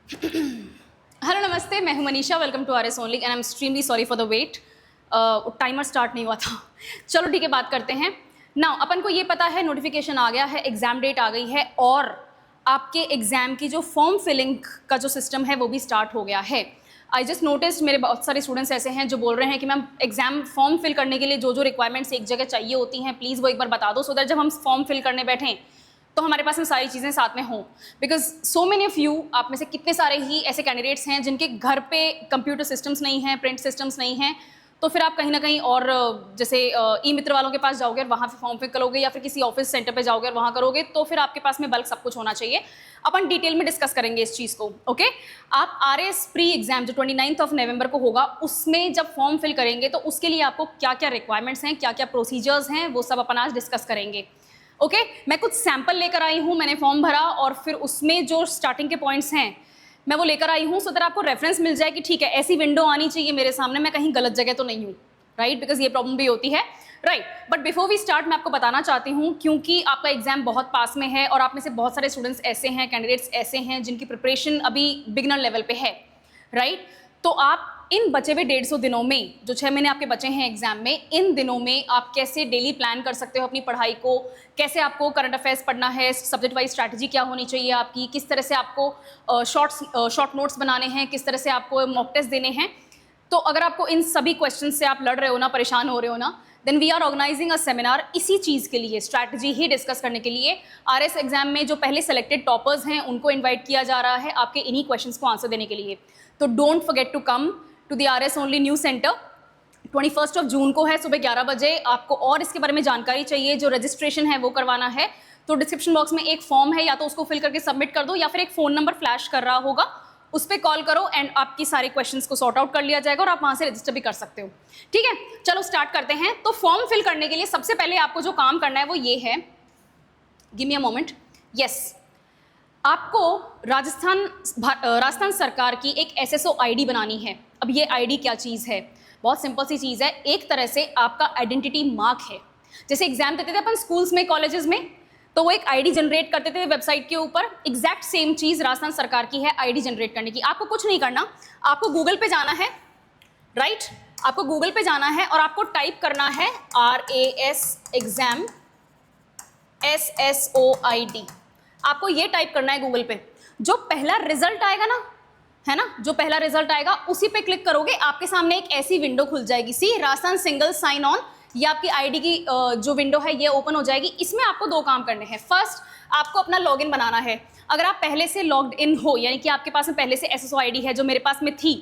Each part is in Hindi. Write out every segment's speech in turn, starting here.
हेलो नमस्ते, मैं हूं Manisha. Welcome to R S only and I am extremely sorry for the wait. Timer start नहीं हुआ था। चलो ठीक है, बात करते हैं नाउ। अपन को ये पता है नोटिफिकेशन आ गया है, एग्जाम डेट आ गई है और आपके एग्जाम की जो फॉर्म फिलिंग का जो सिस्टम है वो भी स्टार्ट हो गया है। आई जस्ट नोटिस मेरे बहुत सारे स्टूडेंट्स ऐसे हैं जो बोल रहे हैं कि मैम एग्जाम फॉर्म फिल करने के लिए जो जो रिक्वायरमेंट्स एक जगह चाहिए होती हैं प्लीज़ वो एक बार बता दो, सो दैट जब हम फॉर्म फिल करने बैठें तो हमारे पास में सारी चीज़ें साथ में हों। Because so many of you, आप में से कितने सारे ही ऐसे कैंडिडेट्स हैं जिनके घर पे कंप्यूटर सिस्टम्स नहीं हैं, प्रिंट सिस्टम्स नहीं हैं, तो फिर आप कहीं ना कहीं और जैसे ई मित्र वालों के पास जाओगे और वहाँ पे फॉर्म फिल करोगे, या फिर किसी ऑफिस सेंटर पे जाओगे और वहाँ करोगे, तो फिर आपके पास में बल्क सब कुछ होना चाहिए। अपन डिटेल में डिस्कस करेंगे इस चीज़ को। ओके, आप RS प्री एग्जाम जो 29 ऑफ नवंबर को होगा उसमें जब फॉर्म फिल करेंगे तो उसके लिए आपको क्या क्या रिक्वायरमेंट्स हैं, क्या क्या प्रोसीजर्स हैं, वो सब अपन आज डिस्कस करेंगे। ओके, मैं कुछ सैंपल लेकर आई हूँ, मैंने फॉर्म भरा और फिर उसमें जो स्टार्टिंग के पॉइंट्स हैं मैं वो लेकर आई हूँ, सो दैट आपको रेफरेंस मिल जाए कि ठीक है ऐसी विंडो आनी चाहिए मेरे सामने, मैं कहीं गलत जगह तो नहीं हूँ, राइट? बिकॉज ये प्रॉब्लम भी होती है, right? But before we start मैं आपको बताना चाहती हूँ, क्योंकि आपका एग्जाम बहुत पास में है और आप में से बहुत सारे स्टूडेंट्स ऐसे हैं, कैंडिडेट्स ऐसे हैं जिनकी प्रिपरेशन अभी बिगिनर लेवल पे है, राइट? तो आप इन बचे हुए 150 दिनों में, जो 6 महीने आपके बचे हैं एग्जाम में, इन दिनों में आप कैसे डेली प्लान कर सकते हो अपनी पढ़ाई को, कैसे आपको करंट अफेयर्स पढ़ना है, सब्जेक्ट वाइज स्ट्रैटेजी क्या होनी चाहिए आपकी, किस तरह से आपको शॉर्ट नोट्स बनाने हैं, किस तरह से आपको मॉक टेस्ट देने हैं। तो अगर आपको इन सभी क्वेश्चन से आप लड़ रहे हो ना, परेशान हो रहे हो ना, then we are organising a seminar इसी चीज़ के लिए, स्ट्रैटेजी ही डिस्कस करने के लिए। RS एग्जाम में जो पहले सेलेक्टेड टॉपर्स हैं उनको इन्वाइट किया जा रहा है आपके इन्हीं क्वेश्चंस को आंसर देने के लिए। तो don't forget to come to the RS only new centre. 21 जून को है, सुबह 11 बजे। आपको और इसके बारे में जानकारी चाहिए, जो रजिस्ट्रेशन है वो करवाना है, तो डिस्क्रिप्शन बॉक्स में एक फॉर्म है, या तो उसको फिल करके सबमिट कर दो, या फिर एक फ़ोन नंबर फ्लैश कर रहा होगा, उस पर कॉल करो एंड आपकी सारे क्वेश्चंस को सॉर्ट आउट कर लिया जाएगा और आप वहाँ से रजिस्टर भी कर सकते हो। ठीक है, चलो स्टार्ट करते हैं। तो फॉर्म फिल करने के लिए सबसे पहले आपको जो काम करना है वो ये है, give me a moment, yes, आपको राजस्थान सरकार की एक SSO ID बनानी है। अब ये ID क्या चीज़ है? बहुत सिंपल सी चीज़ है, एक तरह से आपका आइडेंटिटी मार्क है। जैसे एग्जाम देते थे अपन स्कूल्स में, कॉलेजेस में, तो वो एक ID जनरेट करते थे वेबसाइट के ऊपर, एग्जैक्ट सेम चीज़ राजस्थान सरकार की है ID जनरेट करने की। आपको कुछ नहीं करना, आपको गूगल पे जाना है, राइट? आपको गूगल पे जाना है और आपको टाइप करना है RAS एग्जाम SSO ID। आपको ये टाइप करना है गूगल पे। जो पहला रिजल्ट आएगा ना, है ना, जो पहला रिजल्ट आएगा उसी पे क्लिक करोगे, आपके सामने एक ऐसी विंडो खुल जाएगी, सी राजस्थान सिंगल साइन ऑन। ये आपकी ID की जो विंडो है ये ओपन हो जाएगी। इसमें आपको दो काम करने हैं। फर्स्ट, आपको अपना लॉगिन बनाना है। अगर आप पहले से लॉग्ड इन हो, यानी कि आपके पास में पहले से SSO ID है, जो मेरे पास में थी,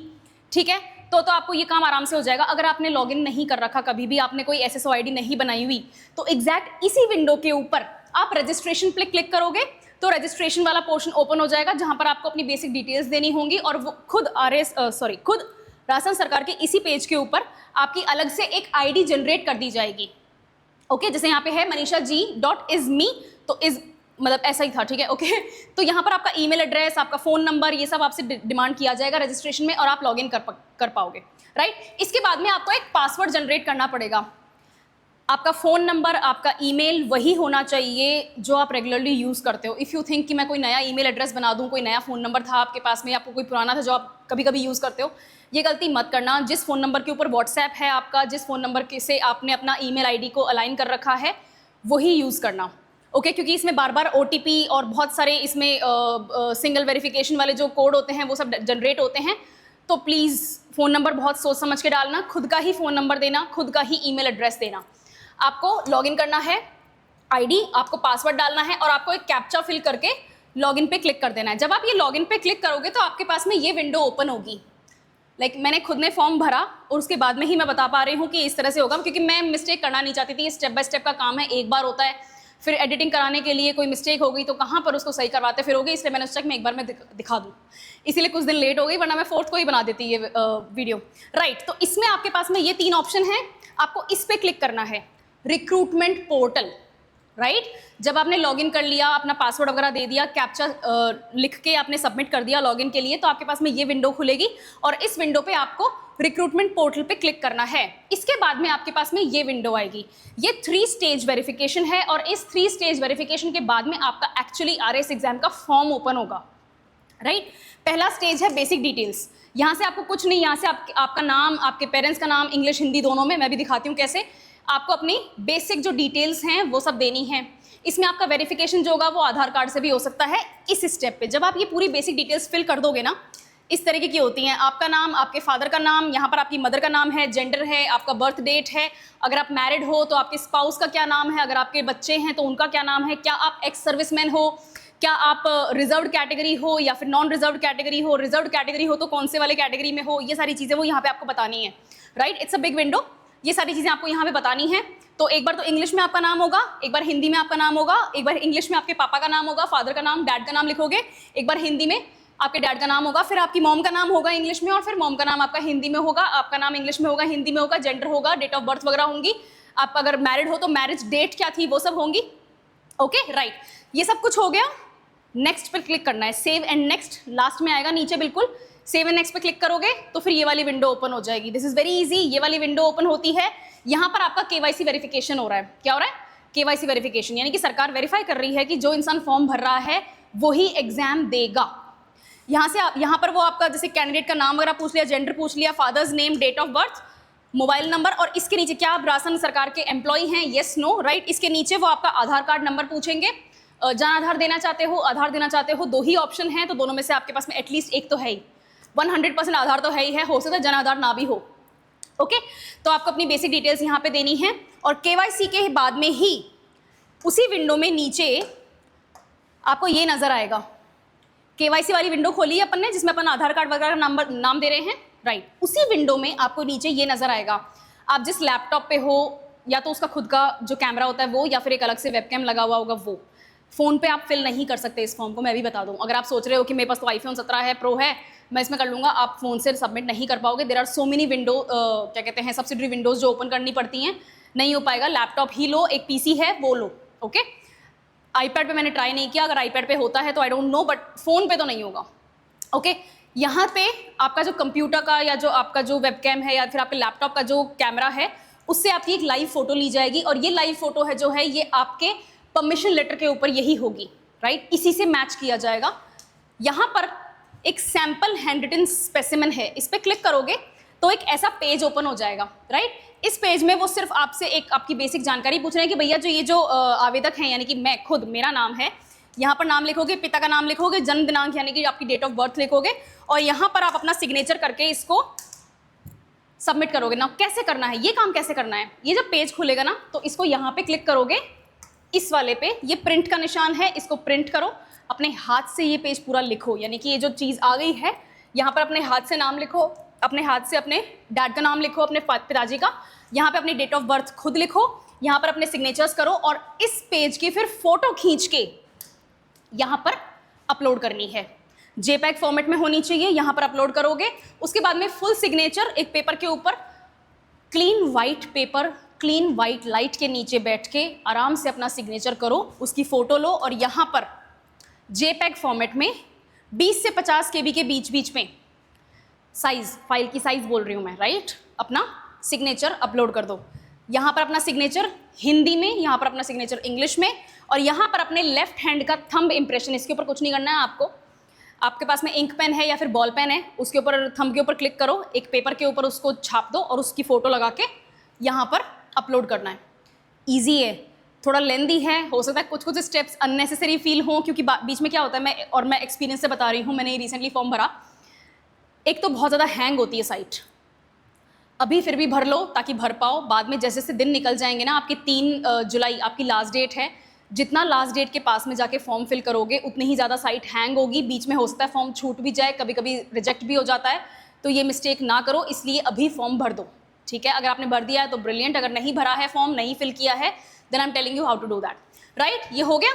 ठीक है, तो आपको ये काम आराम से हो जाएगा। अगर आपने लॉगिन नहीं कर रखा, कभी भी आपने कोई SSO ID नहीं बनाई हुई, तो एग्जैक्ट इसी विंडो के ऊपर आप रजिस्ट्रेशन पे क्लिक करोगे तो रजिस्ट्रेशन वाला पोर्शन ओपन हो जाएगा, जहां पर आपको अपनी बेसिक डिटेल्स देनी होंगी और वो खुद खुद राजस्थान सरकार के इसी पेज के ऊपर आपकी अलग से एक ID जनरेट कर दी जाएगी। ओके, जैसे यहाँ पे है manishaji.isme, तो इज मतलब ऐसा ही था, ठीक है, ओके। तो यहाँ पर आपका ईमेल एड्रेस, आपका फ़ोन नंबर, ये सब आपसे डिमांड किया जाएगा रजिस्ट्रेशन में और आप लॉगिन कर पाओगे, राइट? इसके बाद में आपको एक पासवर्ड जनरेट करना पड़ेगा। आपका फ़ोन नंबर, आपका ईमेल वही होना चाहिए जो आप रेगुलरली यूज़ करते हो। इफ़ यू थिंक कि मैं कोई नया ईमेल एड्रेस बना दूँ, कोई नया फ़ोन नंबर था आपके पास में, आपको कोई पुराना था जो आप कभी कभी यूज़ करते हो, ये गलती मत करना। जिस फ़ोन नंबर के ऊपर व्हाट्सएप है आपका, जिस फ़ोन नंबर के से आपने अपना ईमेल ID को अलाइन कर रखा है, वही यूज़ करना, ओके? क्योंकि इसमें बार बार OTP और बहुत सारे इसमें सिंगल वेरिफिकेशन वाले जो कोड होते हैं वो सब जनरेट होते हैं। तो प्लीज़ फ़ोन नंबर बहुत सोच समझ के डालना, खुद का ही फ़ोन नंबर देना, खुद का ही ईमेल एड्रेस देना। आपको लॉगिन करना है, ID, आपको पासवर्ड डालना है और आपको एक कैप्चा फिल करके लॉगिन पे क्लिक कर देना है। जब आप ये लॉगिन पे क्लिक करोगे तो आपके पास में ये विंडो ओपन होगी। मैंने खुद ने फॉर्म भरा और उसके बाद में ही मैं बता पा रही हूँ कि इस तरह से होगा, क्योंकि मैं मिस्टेक करना नहीं चाहती थी। स्टेप बाय स्टेप का काम है, एक बार होता है, फिर एडिटिंग कराने के लिए कोई मिस्टेक हो गई तो कहाँ पर उसको सही करवाते फिरोगे, इसलिए मैंने सोचा कि मैं एक बार में दिखा दूँ, इसीलिए कुछ दिन लेट हो गई, वरना मैं 4th को ही बना देती ये वीडियो, राइट? तो इसमें आपके पास में ये 3 ऑप्शन है, आपको इस पर क्लिक करना है, रिक्रूटमेंट पोर्टल, राइट? जब आपने लॉगिन कर लिया, अपना पासवर्ड वगैरह दे दिया, कैप्चा लिख के आपने सबमिट कर दिया लॉगिन के लिए, तो आपके पास में ये विंडो खुलेगी और इस विंडो पे आपको रिक्रूटमेंट पोर्टल पे क्लिक करना है। इसके बाद में आपके पास में ये विंडो आएगी। ये 3 स्टेज वेरिफिकेशन है और इस 3 स्टेज वेरिफिकेशन के बाद में आपका एक्चुअली RS एग्जाम का फॉर्म ओपन होगा। राइट। पहला स्टेज है बेसिक डिटेल्स। यहाँ से आपको कुछ नहीं, यहाँ से आपका नाम, आपके पेरेंट्स का नाम, इंग्लिश हिंदी दोनों में, मैं भी दिखाती हूँ कैसे। आपको अपनी बेसिक जो डिटेल्स हैं वो सब देनी है। इसमें आपका वेरिफिकेशन जो होगा वो आधार कार्ड से भी हो सकता है। इस स्टेप पे जब आप ये पूरी बेसिक डिटेल्स फिल कर दोगे ना, इस तरीके की होती हैं। आपका नाम, आपके फादर का नाम, यहाँ पर आपकी मदर का नाम है, जेंडर है, आपका बर्थ डेट है, अगर आप मैरिड हो तो आपके स्पाउस का क्या नाम है, अगर आपके बच्चे हैं तो उनका क्या नाम है, क्या आप एक्स सर्विसमैन हो, क्या आप रिजर्व्ड कैटेगरी हो या फिर नॉन रिजर्व्ड कैटेगरी हो, रिजर्व्ड कैटेगरी हो तो कौन से वाले कैटेगरी में हो, ये सारी चीज़ें वो यहाँ पे आपको बतानी है। Right, it's a big window. ये सारी चीज़ें आपको यहाँ पे बतानी है। तो एक बार तो इंग्लिश में आपका नाम होगा, एक बार हिंदी में आपका नाम होगा, एक बार इंग्लिश में आपके पापा का नाम होगा, फादर का नाम, डैड का नाम लिखोगे, एक बार हिंदी में आपके डैड का नाम होगा, फिर आपकी मॉम का नाम होगा इंग्लिश में, और फिर मॉम का नाम आपका हिंदी में होगा, आपका नाम इंग्लिश में होगा, हिंदी में होगा, जेंडर होगा, डेट ऑफ बर्थ वगैरह होंगी। आप अगर मैरिड हो तो मैरिज डेट क्या थी वो सब होंगी। ओके राइट, ये सब कुछ हो गया। नेक्स्ट पर क्लिक करना है, सेव एंड नेक्स्ट लास्ट में आएगा नीचे बिल्कुल। सेव एंड नेक्स्ट पे क्लिक करोगे तो फिर ये वाली विंडो ओपन हो जाएगी। This is very easy. ये वाली विंडो ओपन होती है, यहाँ पर आपका केवाईसी वेरिफिकेशन हो रहा है। क्या हो रहा है? केवाईसी वेरिफिकेशन, यानी कि सरकार वेरीफाई कर रही है कि जो इंसान फॉर्म भर रहा है वही एग्जाम देगा। यहाँ पर वो आपका जैसे कैंडिडेट का नाम वगैरह पूछ लिया, जेंडर पूछ लिया, father's name, date of birth, mobile number, और इसके नीचे क्या आप राशन सरकार के एम्प्लॉय हैं, येस नो, राइट। इसके नीचे वो आपका आधार कार्ड नंबर पूछेंगे। जन आधार देना चाहते हो, आधार देना चाहते हो, दो ही ऑप्शन है, तो दोनों में से आपके पास में एटलीस्ट एक तो है ही। 100% आधार तो है ही है, हो सकता है जन आधार ना भी हो। ओके, तो आपको अपनी बेसिक डिटेल्स यहाँ पे देनी है। और केवाईसी के बाद में ही उसी विंडो में नीचे आपको ये नजर आएगा, केवाईसी वाली विंडो खोली है अपन ने जिसमें अपन आधार कार्ड वगैरह नंबर नाम दे रहे हैं, राइट। उसी विंडो में आपको नीचे ये नजर आएगा, आप जिस लैपटॉप पे हो या तो उसका खुद का जो कैमरा होता है वो, या फिर एक अलग से वेबकैम लगा हुआ होगा वो। फोन पे आप फिल नहीं कर सकते इस फॉर्म को, मैं भी बता दूं। अगर आप सोच रहे हो कि मेरे पास तो आईफोन 17 है, प्रो है, मैं इसमें कर लूँगा, आप फोन से सबमिट नहीं कर पाओगे। There are so many window, क्या कहते हैं, सब्सिडरी विंडोज़ जो ओपन करनी पड़ती हैं, नहीं हो पाएगा। लैपटॉप ही लो, एक पीसी है वो लो। ओके, आईपैड पे मैंने ट्राई नहीं किया, अगर आईपैड पे होता है तो I don't know, but phone पे तो नहीं होगा। ओके, यहाँ पे आपका जो कंप्यूटर का या जो आपका जो वेबकैम है या फिर आपके लैपटॉप का जो कैमरा है उससे आपकी एक लाइव फोटो ली जाएगी, और ये लाइव फोटो है जो है ये आपके परमिशन लेटर के ऊपर यही होगी, राइट। इसी से मैच किया जाएगा। यहाँ पर एक सैंपल हैंड रिटन स्पेसिमेन है, इस पर क्लिक करोगे तो एक ऐसा पेज ओपन हो जाएगा, राइट। इस पेज में वो सिर्फ आपसे एक आपकी बेसिक जानकारी पूछ रहे हैं कि भैया जो ये जो आवेदक हैं, यानी कि मैं खुद, मेरा नाम है, यहाँ पर नाम लिखोगे, पिता का नाम लिखोगे, जन्म दिनांक यानी कि आपकी डेट ऑफ बर्थ लिखोगे, और यहाँ पर आप अपना सिग्नेचर करके इसको सबमिट करोगे ना। कैसे करना है ये काम, कैसे करना है, ये जब पेज खुलेगा ना तो इसको यहाँ पे क्लिक करोगे, इस वाले पे, ये प्रिंट का निशान है, इसको प्रिंट करो, अपने हाथ से ये पेज पूरा लिखो, यानी कि ये जो चीज़ आ गई है यहाँ पर अपने हाथ से नाम लिखो, अपने हाथ से अपने डैड का नाम लिखो, अपने पिताजी का, यहाँ पे अपनी डेट ऑफ बर्थ खुद लिखो, यहाँ पर अपने सिग्नेचर्स करो, और इस पेज की फिर फोटो खींच के यहाँ पर अपलोड करनी है। जेपैग फॉर्मेट में होनी चाहिए, यहाँ पर अपलोड करोगे। उसके बाद में फुल सिग्नेचर एक पेपर के ऊपर, clean white paper, clean white light के नीचे बैठ के आराम से अपना सिग्नेचर करो, उसकी फ़ोटो लो, और यहाँ पर जेपैग फॉर्मेट में 20 से 50 KB के बीच बीच में साइज़, फाइल की साइज़ बोल रही हूँ मैं, राइट, अपना सिग्नेचर अपलोड कर दो। यहाँ पर अपना सिग्नेचर हिंदी में, यहाँ पर अपना सिग्नेचर इंग्लिश में, और यहाँ पर अपने लेफ्ट हैंड का थंब इंप्रेशन, इसके ऊपर कुछ नहीं करना है आपको। आपके पास में इंक पेन है या फिर बॉल पेन है, उसके ऊपर थंब के ऊपर क्लिक करो, एक पेपर के ऊपर उसको छाप दो और उसकी फ़ोटो लगा के यहाँ पर अपलोड करना है। ईजी है, थोड़ा लेंदी है, हो सकता है कुछ कुछ स्टेप्स अननेसेसरी फील हों, क्योंकि बीच में क्या होता है, मैं एक्सपीरियंस से बता रही हूँ, मैंने रिसेंटली फॉर्म भरा। एक तो बहुत ज़्यादा हैंग होती है साइट, अभी फिर भी भर लो ताकि भर पाओ, बाद में जैसे जैसे दिन निकल जाएंगे ना, आपकी 3 जुलाई आपकी लास्ट डेट है, जितना लास्ट डेट के पास में जाके फॉर्म फिल करोगे उतनी ही ज़्यादा साइट हैंग होगी, बीच में हो सकता है फॉर्म छूट भी जाए, कभी कभी रिजेक्ट भी हो जाता है, तो ये मिस्टेक ना करो, इसलिए अभी फॉर्म भर दो, ठीक है। अगर आपने भर दिया है तो ब्रिलियंट, अगर नहीं भरा है फॉर्म, नहीं फिल किया है, then I am telling you how to do that, right. ये हो गया,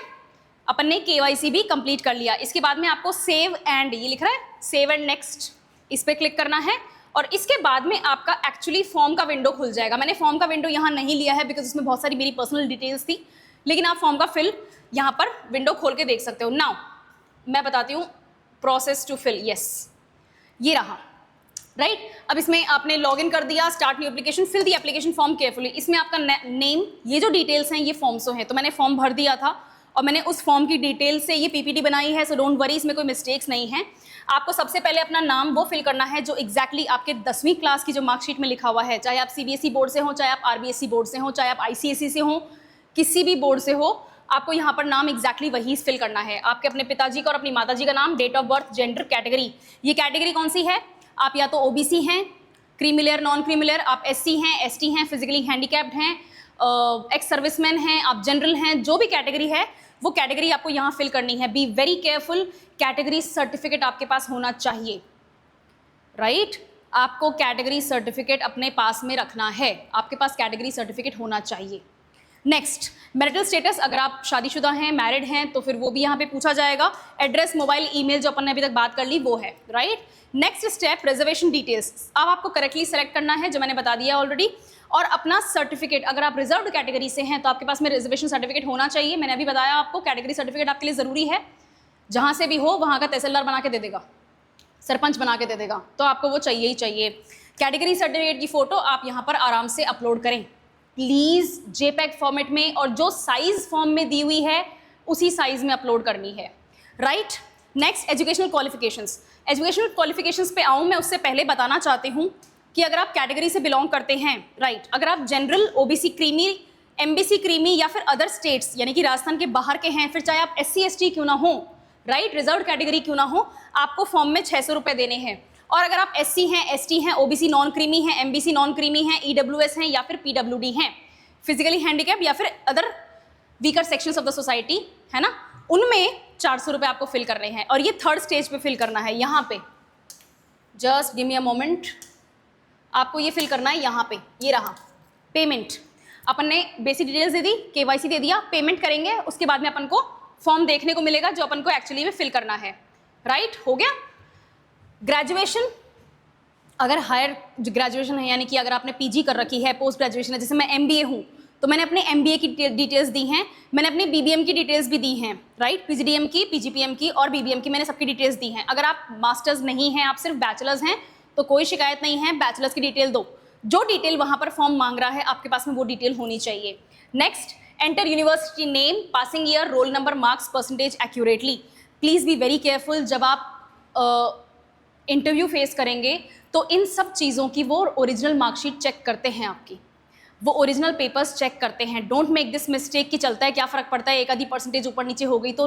अपन ने केवाईसी भी कंप्लीट कर लिया। इसके बाद में आपको सेव एंड, ये लिख रहा है सेव एंड नेक्स्ट, इस पर क्लिक करना है, और इसके बाद में आपका एक्चुअली फॉर्म का विंडो खुल जाएगा। मैंने फॉर्म का विंडो यहाँ नहीं लिया है बिकॉज उसमें बहुत सारी मेरी पर्सनल डिटेल्स थी, लेकिन आप फॉर्म का फिल यहाँ पर विंडो खोल के देख सकते हो। नाउ मैं बताती हूँ प्रोसेस टू फिल, यस ये रहा, राइट। अब इसमें आपने लॉगिन कर दिया, start new application, fill the application form carefully. इसमें आपका नेम, ये जो डिटेल्स हैं ये फॉर्म से हैं, तो मैंने फॉर्म भर दिया था और मैंने उस फॉर्म की डिटेल से ये पीपीटी बनाई है, सो डोंट वरी, इसमें कोई मिस्टेक्स नहीं है। आपको सबसे पहले अपना नाम वो फिल करना है जो एग्जैक्टली आपके 10वीं क्लास की जो मार्कशीट में लिखा हुआ है, चाहे आप सीबीएसई बोर्ड से हो, चाहे आप आरबीएसई बोर्ड से हो, चाहे आप आईसीएसई से हो, किसी भी बोर्ड से हो, आपको यहाँ पर नाम एग्जैक्टली वही फिल करना है। आपके अपने पिताजी का और अपनी माताजी का नाम, date of birth, gender, category. ये कैटेगरी कौन सी है? आप या तो ओबीसी हैं, क्रीमिलियर, नॉन क्रीमिलियर, आप एससी हैं, एसटी हैं, फिजिकली हैंडीकैप्ड हैं, एक्स सर्विसमैन हैं, आप जनरल हैं, जो भी कैटेगरी है वो कैटेगरी आपको यहाँ फिल करनी है। Be very careful, category certificate आपके पास होना चाहिए, राइट? आपको कैटेगरी सर्टिफिकेट अपने पास में रखना है, आपके पास कैटेगरी सर्टिफिकेट होना चाहिए। नेक्स्ट, मैरिटल स्टेटस, अगर आप शादीशुदा हैं, मैरिड हैं, तो फिर वो भी यहाँ पे पूछा जाएगा। एड्रेस, मोबाइल, ईमेल, जो अपन ने अभी तक बात कर ली वो है, right? Next step, reservation details. अब आपको करेक्टली सेलेक्ट करना है, जो मैंने बता दिया ऑलरेडी, और अपना सर्टिफिकेट। अगर आप रिजर्व्ड कैटेगरी से हैं तो आपके पास में रिजर्वेशन सर्टिफिकेट होना चाहिए। मैंने अभी बताया आपको, कैटेगरी सर्टिफिकेट आपके लिए ज़रूरी है। जहाँ से भी हो वहाँ का तहसीलदार बना के दे देगा, सरपंच बना के दे देगा, तो आपको वो चाहिए ही चाहिए। कैटेगरी सर्टिफिकेट की फ़ोटो आप यहाँ पर आराम से अपलोड करें प्लीज़, जेपैग फॉर्मेट में, और जो साइज़ फॉर्म में दी हुई है उसी साइज़ में अपलोड करनी है, right? Next, educational qualifications. Educational qualifications पे आऊँ मैं उससे पहले बताना चाहती हूँ कि अगर आप कैटेगरी से बिलोंग करते हैं, राइट, अगर आप general, OBC creamy, MBC creamy या फिर अदर स्टेट्स यानी कि राजस्थान के बाहर के हैं, फिर चाहे आप एससी एसटी क्यों ना हो, राइट, रिजर्व्ड कैटेगरी क्यों ना हो, आपको फॉर्म में 600 रुपये देने हैं। और अगर आप एससी हैं, एसटी हैं, ओबीसी नॉन क्रीमी हैं, एमबीसी नॉन क्रीमी हैं, ईडब्ल्यूएस हैं या फिर पीडब्ल्यूडी हैं, फिजिकली हैंडीकैप या फिर other weaker sections of the society, है ना, उनमें 400 रुपये आपको फिल करने हैं। और ये थर्ड स्टेज पे फिल करना है, यहाँ पे, just give me a moment, आपको ये फिल करना है यहाँ पे, ये रहा पेमेंट। अपन ने बेसिक डिटेल्स दे दी, केवाईसी दे दिया, पेमेंट करेंगे, उसके बाद में अपन को फॉर्म देखने को मिलेगा जो अपन को एक्चुअली में फिल करना है, राइट? हो गया। ग्रेजुएशन, अगर हायर ग्रेजुएशन है यानी कि अगर आपने पीजी कर रखी है, पोस्ट ग्रेजुएशन है, जैसे मैं एमबीए हूँ तो मैंने अपने एमबीए की डिटेल्स दी हैं, मैंने अपनी बीबीएम की डिटेल्स भी दी हैं, राइट, पीजीडीएम की, पीजीपीएम की और बीबीएम की, मैंने सबकी डिटेल्स दी हैं। अगर आप मास्टर्स नहीं हैं, आप सिर्फ बैचलर्स हैं, तो कोई शिकायत नहीं है, बैचलर्स की डिटेल दो। जो डिटेल वहाँ पर फॉर्म मांग रहा है आपके पास में वो डिटेल होनी चाहिए। Next, enter university name, passing year, roll number, marks, percentage accurately. Please be very careful, जब आप इंटरव्यू फेस करेंगे तो इन सब चीज़ों की वो ओरिजिनल मार्कशीट चेक करते हैं, आपकी वो ओरिजिनल पेपर्स चेक करते हैं। डोंट मेक दिस मिस्टेक कि चलता है क्या फ़र्क पड़ता है, एक आधी परसेंटेज ऊपर नीचे हो गई तो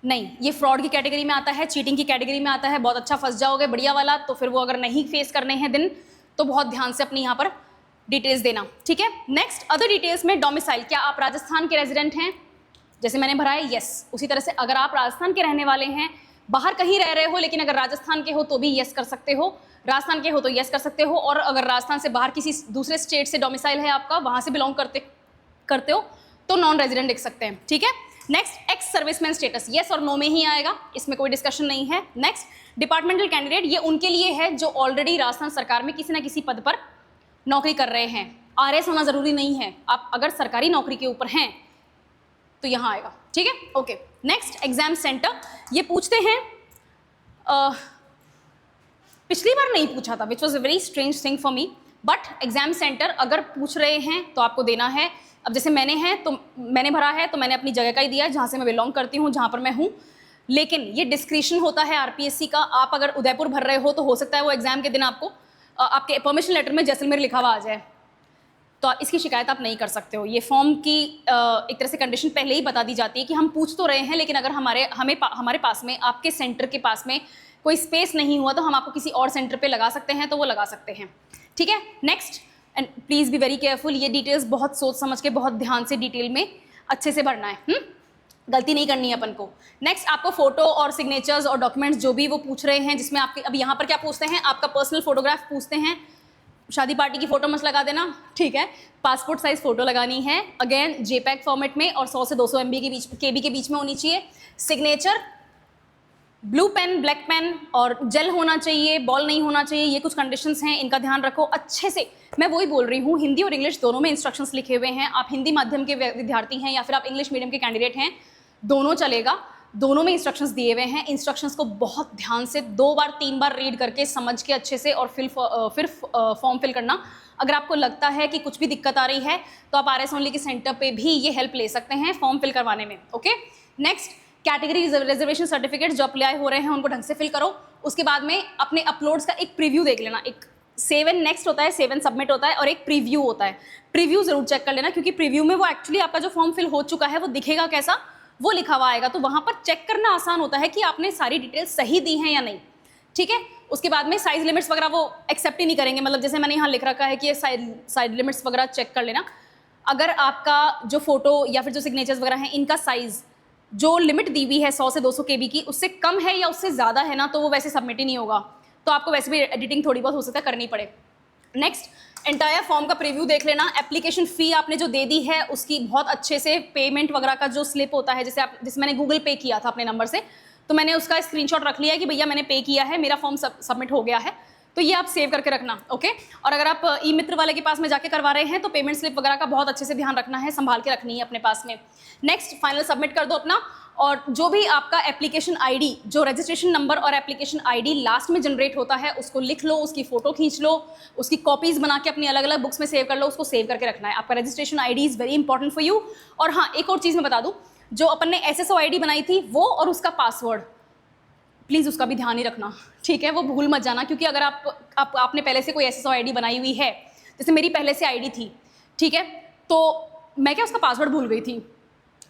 नहीं, ये फ्रॉड की कैटेगरी में आता है, चीटिंग की कैटेगरी में आता है। बहुत अच्छा फंस जाओगे बढ़िया वाला, तो फिर वो अगर नहीं फेस करने हैं दिन तो बहुत ध्यान से अपनी यहाँ पर डिटेल्स देना, ठीक है? नेक्स्ट, अदर डिटेल्स में डोमिसाइल, क्या आप राजस्थान के रेजिडेंट हैं? जैसे मैंने भरा है यस, उसी तरह से अगर आप राजस्थान के रहने वाले हैं, बाहर कहीं रह रहे हो लेकिन अगर राजस्थान के हो तो भी यस कर सकते हो, राजस्थान के हो तो यस कर सकते हो, और अगर राजस्थान से बाहर किसी दूसरे स्टेट से डोमिसाइल है आपका, वहाँ से बिलोंग करते हो तो नॉन रेजिडेंट लिख सकते हैं, ठीक है? Next, ex serviceman status, yes और नो में ही आएगा, इसमें कोई डिस्कशन नहीं है। नेक्स्ट, डिपार्टमेंटल कैंडिडेट, ये उनके लिए है जो ऑलरेडी राजस्थान सरकार में किसी ना किसी पद पर नौकरी कर रहे हैं। आरएस होना ज़रूरी नहीं है, आप अगर सरकारी नौकरी के ऊपर हैं तो यहाँ आएगा, ठीक है? ओके। नेक्स्ट, एग्जाम सेंटर, ये पूछते हैं, पिछली बार नहीं पूछा था, which was a very strange thing for me, but exam centre अगर पूछ रहे हैं तो आपको देना है। अब जैसे मैंने भरा है तो मैंने अपनी जगह का ही दिया है जहाँ से मैं बिलोंग करती हूँ, जहाँ पर मैं हूँ, लेकिन ये डिस्क्रिप्शन होता है आरपीएससी का। आप अगर उदयपुर भर रहे हो तो हो सकता है वो एग्जाम के दिन आपको आपके परमिशन लेटर में जैसलमेर लिखा हुआ आ जाए, तो इसकी शिकायत आप नहीं कर सकते हो। ये फॉर्म की एक तरह से कंडीशन पहले ही बता दी जाती है कि हम पूछ तो रहे हैं, लेकिन अगर हमारे पास में, आपके सेंटर के पास में कोई स्पेस नहीं हुआ तो हम आपको किसी और सेंटर पे लगा सकते हैं, तो वो लगा सकते हैं, ठीक है? Next, and please be very careful, ये डिटेल्स बहुत सोच समझ के, बहुत ध्यान से डिटेल में अच्छे से भरना है, गलती नहीं करनी है अपन को। नेक्स्ट, आपको फोटो और सिग्नेचर्स और डॉक्यूमेंट्स जो भी वो पूछ रहे हैं, जिसमें आपके अब यहाँ पर क्या पूछते हैं, आपका पर्सनल फोटोग्राफ पूछते हैं, शादी पार्टी की फोटो मत लगा देना, ठीक है? पासपोर्ट साइज फोटो लगानी है, अगेन जेपैग फॉर्मेट में, और 100 से 200 MB केबी के बीच में होनी चाहिए। Signature blue pen, black pen और जेल होना चाहिए, बॉल नहीं होना चाहिए। ये कुछ कंडीशंस हैं, इनका ध्यान रखो अच्छे से। मैं वही बोल रही हूँ, हिंदी और इंग्लिश दोनों में इंस्ट्रक्शंस लिखे हुए हैं। आप हिंदी माध्यम के विद्यार्थी हैं या फिर आप इंग्लिश मीडियम के कैंडिडेट हैं, दोनों चलेगा। दोनों में इंस्ट्रक्शंस दिए हुए हैं। इंस्ट्रक्शंस को बहुत ध्यान से 2 बार 3 बार रीड करके समझ के अच्छे से और फिर फॉर्म फिल करना। अगर आपको लगता है कि कुछ भी दिक्कत आ रही है तो आप RS ओनली के सेंटर पे भी ये हेल्प ले सकते हैं फॉर्म फिल करवाने में। Okay, next category reservation certificate जो अप्लाई हो रहे हैं उनको ढंग से फिल करो। उसके बाद में अपने अपलोड्स का एक प्रीव्यू देख लेना। एक सेव एंड नेक्स्ट होता है, सेव एंड सबमिट होता है, और एक प्रीव्यू होता है। प्रीव्यू जरूर चेक कर लेना, क्योंकि प्रीव्यू में वो एक्चुअली आपका जो फॉर्म फिल हो चुका है वो दिखेगा कैसा, वो लिखा हुआ आएगा, तो वहां पर चेक करना आसान होता है कि आपने सारी डिटेल्स सही दी हैं या नहीं। ठीक है, उसके बाद में साइज लिमिट्स वगैरह वो एक्सेप्ट ही नहीं करेंगे, मतलब जैसे मैंने यहाँ लिख रखा है कि ये साइड लिमिट्स वगैरह चेक कर लेना। अगर आपका जो फोटो या फिर जो सिग्नेचर्स वगैरह हैं इनका साइज जो लिमिट दी हुई है 100 से 200 KB की, उससे कम है या उससे ज़्यादा है ना, तो वो वैसे सबमिट ही नहीं होगा। तो आपको वैसे भी एडिटिंग थोड़ी बहुत हो सकता है करनी पड़े। नेक्स्ट, एंटायर फॉर्म का प्रीव्यू देख लेना। एप्लीकेशन फ़ी आपने जो दे दी है उसकी बहुत अच्छे से पेमेंट वगैरह का जो स्लिप होता है, जैसे मैंने गूगल पे किया था अपने नंबर से, तो मैंने उसका स्क्रीनशॉट रख लिया है कि भैया मैंने पे किया है, मेरा फॉर्म सबमिट हो गया है, तो ये आप सेव करके रखना। ओके, और अगर आप ई मित्र वाले के पास में जाके करवा रहे हैं तो पेमेंट स्लिप वगैरह का बहुत अच्छे से ध्यान रखना है, संभाल के रखनी है अपने पास में। नेक्स्ट, फाइनल सबमिट कर दो अपना, और जो भी आपका एप्लीकेशन आईडी, जो रजिस्ट्रेशन नंबर और एप्लीकेशन आईडी लास्ट में जनरेट होता है उसको लिख लो, उसकी फ़ोटो खींच लो, उसकी कॉपीज़ बना के अपनी अलग अलग बुक्स में सेव कर लो, उसको सेव करके रखना है। आपका registration ID is very important for you. और हाँ, एक और चीज़ मैं बता दूँ, जो अपन ने SSO आईडी बनाई थी वो और उसका पासवर्ड, प्लीज़ उसका भी ध्यान ही रखना, ठीक है, वो भूल मत जाना, क्योंकि अगर आपने पहले से कोई SSO आईडी बनाई हुई है, जैसे मेरी पहले से आईडी थी, ठीक है, तो मैं क्या उसका पासवर्ड भूल गई थी।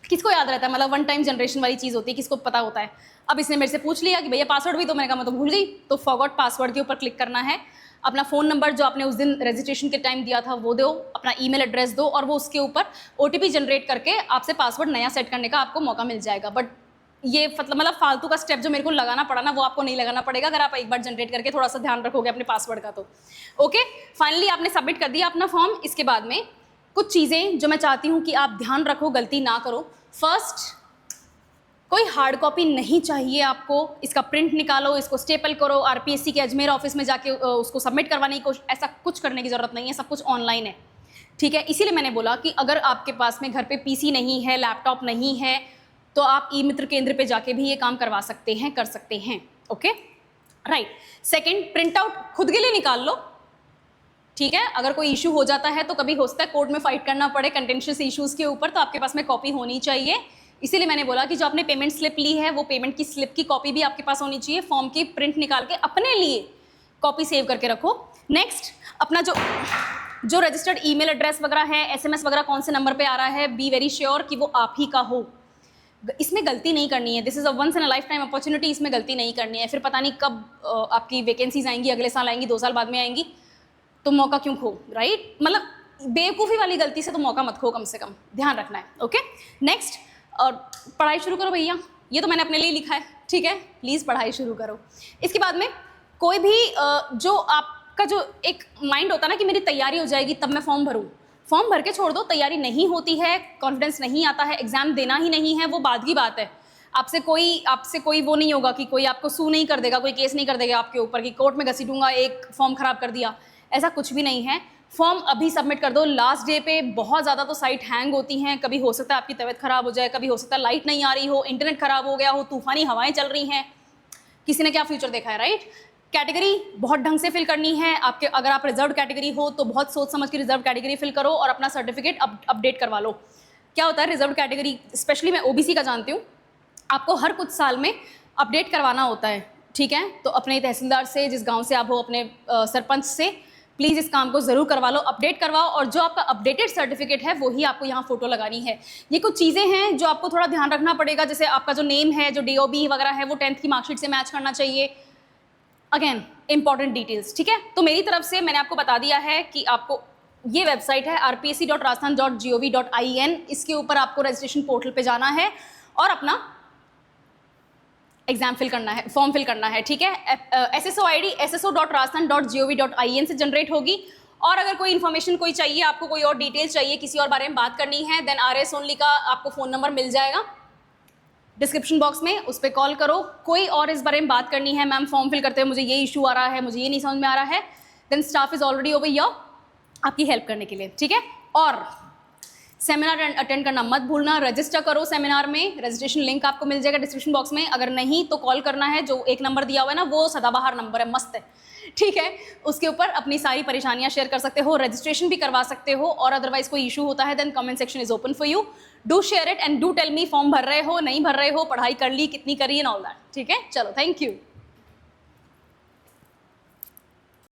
किसको याद रहता है, मतलब वन टाइम जनरेशन वाली चीज़ होती है, किसको पता होता है। अब इसने मेरे से पूछ लिया कि भैया पासवर्ड भी, तो मैंने कहा मैं तो भूल गई, तो फॉरगॉट पासवर्ड के ऊपर क्लिक करना है। अपना फ़ोन नंबर जो आपने उस दिन रजिस्ट्रेशन के टाइम दिया था वो दो, अपना ईमेल एड्रेस दो, और वो उसके ऊपर OTP जनरेट करके आपसे पासवर्ड नया सेट करने का आपको मौका मिल जाएगा। बट ये मतलब फालतू का स्टेप जो मेरे को लगाना पड़ा ना, वो आपको नहीं लगाना पड़ेगा अगर आप एक बार जनरेट करके थोड़ा सा ध्यान रखोगे अपने पासवर्ड का। तो ओके, फाइनली आपने सबमिट कर दिया अपना फॉर्म। इसके बाद में कुछ चीज़ें जो मैं चाहती हूँ कि आप ध्यान रखो, गलती ना करो। फर्स्ट, कोई हार्ड कॉपी नहीं चाहिए आपको, इसका प्रिंट निकालो, इसको स्टेपल करो, RPSC के अजमेर ऑफिस में जाके उसको सबमिट करवाने की ऐसा कुछ करने की ज़रूरत नहीं है, सब कुछ ऑनलाइन है। ठीक है, इसीलिए मैंने बोला कि अगर आपके पास में घर पे PC नहीं है, लैपटॉप नहीं है, तो आप ई मित्र केंद्र पे जाके भी ये काम करवा सकते हैं, कर सकते हैं। Okay, right. Second, print out खुद के लिए निकाल लो, ठीक है। अगर कोई इशू हो जाता है तो कभी हो सकता है कोर्ट में फाइट करना पड़े कंटेंशियस इश्यूज़ के ऊपर, तो आपके पास में कॉपी होनी चाहिए। इसीलिए मैंने बोला कि जो आपने पेमेंट स्लिप ली है वो पेमेंट की स्लिप की कॉपी भी आपके पास होनी चाहिए। फॉर्म की प्रिंट निकाल के अपने लिए कॉपी सेव करके रखो। नेक्स्ट, अपना जो रजिस्टर्ड ईमेल एड्रेस वगैरह है, SMS वगैरह कौन से नंबर पे आ रहा है, बी वेरी श्योर कि वो आप ही का हो। इसमें गलती नहीं करनी है, this is a once in a lifetime opportunity, इसमें गलती नहीं करनी है। फिर पता नहीं कब आपकी वैकेंसीज आएंगी, अगले साल आएंगी, 2 साल बाद में आएंगी, तो मौका क्यों खो, राइट। मतलब बेवकूफ़ी वाली गलती से तो मौका मत खो, कम से कम ध्यान रखना है। ओके, नेक्स्ट, और पढ़ाई शुरू करो भैया, ये तो मैंने अपने लिए लिखा है, ठीक है, प्लीज़ पढ़ाई शुरू करो। इसके बाद में कोई भी जो आपका जो एक माइंड होता है ना कि मेरी तैयारी हो जाएगी तब मैं फॉर्म भरूँ, फॉर्म भर के छोड़ दो। तैयारी नहीं होती है, कॉन्फिडेंस नहीं आता है, एग्जाम देना ही नहीं है, वो बाद की बात है। आपसे कोई वो नहीं होगा कि कोई आपको सू नहीं कर देगा, कोई केस नहीं कर देगा आपके ऊपर कि कोर्ट में घसीटूंगा, एक फॉर्म खराब कर दिया, ऐसा कुछ भी नहीं है। फॉर्म अभी सबमिट कर दो, लास्ट डे पे। बहुत ज़्यादा तो साइट हैंग होती हैं, कभी हो सकता है आपकी तबीयत खराब हो जाए, कभी हो सकता है लाइट नहीं आ रही हो, इंटरनेट खराब हो गया हो, तूफानी हवाएं चल रही हैं, किसी ने क्या फ्यूचर देखा है, राइट। कैटेगरी बहुत ढंग से फिल करनी है आपके, अगर आप रिजर्व कैटेगरी हो तो बहुत सोच समझ के रिजर्व कैटेगरी फिल करो और अपना सर्टिफिकेट अपडेट करवा लो। क्या होता है रिजर्व कैटेगरी, स्पेशली मैं OBC का जानती हूँ, आपको हर कुछ साल में अपडेट करवाना होता है, ठीक है। तो अपने तहसीलदार से, जिस गांव से आप हो, अपने सरपंच से प्लीज़ इस काम को ज़रूर करवा लो, अपडेट करवाओ। और जो आपका अपडेटेड सर्टिफिकेट है वही आपको यहाँ फ़ोटो लगानी है। ये कुछ चीज़ें हैं जो आपको थोड़ा ध्यान रखना पड़ेगा, जैसे आपका जो नेम है, जो DOB वगैरह है, वो 10th की मार्कशीट से मैच करना चाहिए। अगेन इंपॉर्टेंट डिटेल्स, ठीक है। तो मेरी तरफ से मैंने आपको बता दिया है कि आपको ये वेबसाइट है rpsc.rajasthan.gov.in, इसके ऊपर आपको रजिस्ट्रेशन पोर्टल पे जाना है और अपना एग्जाम फिल करना है, फॉर्म फिल करना है, ठीक है। SSO ID sso.rajasthan.gov.in से जनरेट होगी। और अगर कोई इन्फॉर्मेशन कोई चाहिए, आपको कोई और डिटेल्स चाहिए, किसी और बारे में बात करनी है, देन RS ओनली का आपको फ़ोन नंबर मिल जाएगा डिस्क्रिप्शन बॉक्स में, उस पर कॉल करो। कोई और इस बारे में बात करनी है, मैम फॉर्म फिल करते हुए मुझे ये इशू आ रहा है, मुझे ये नहीं समझ में आ रहा है, then staff is already over here आपकी हेल्प करने के लिए, ठीक है। और सेमिनार अटेंड करना मत भूलना, रजिस्टर करो सेमिनार में, रजिस्ट्रेशन लिंक आपको मिल जाएगा डिस्क्रिप्शन बॉक्स में, अगर नहीं तो कॉल करना है, जो एक नंबर दिया हुआ है ना वो सदाबहार नंबर है, मस्त है, ठीक है। उसके ऊपर अपनी सारी परेशानियां शेयर कर सकते हो, रजिस्ट्रेशन भी करवा सकते हो, और अदरवाइज कोई इशू होता है then comment section is open for you, do share it and do tell me form भर रहे हो नहीं भर रहे हो, पढ़ाई कर ली कितनी करी एंड ऑल दैट, ठीक है। चलो थैंक यू।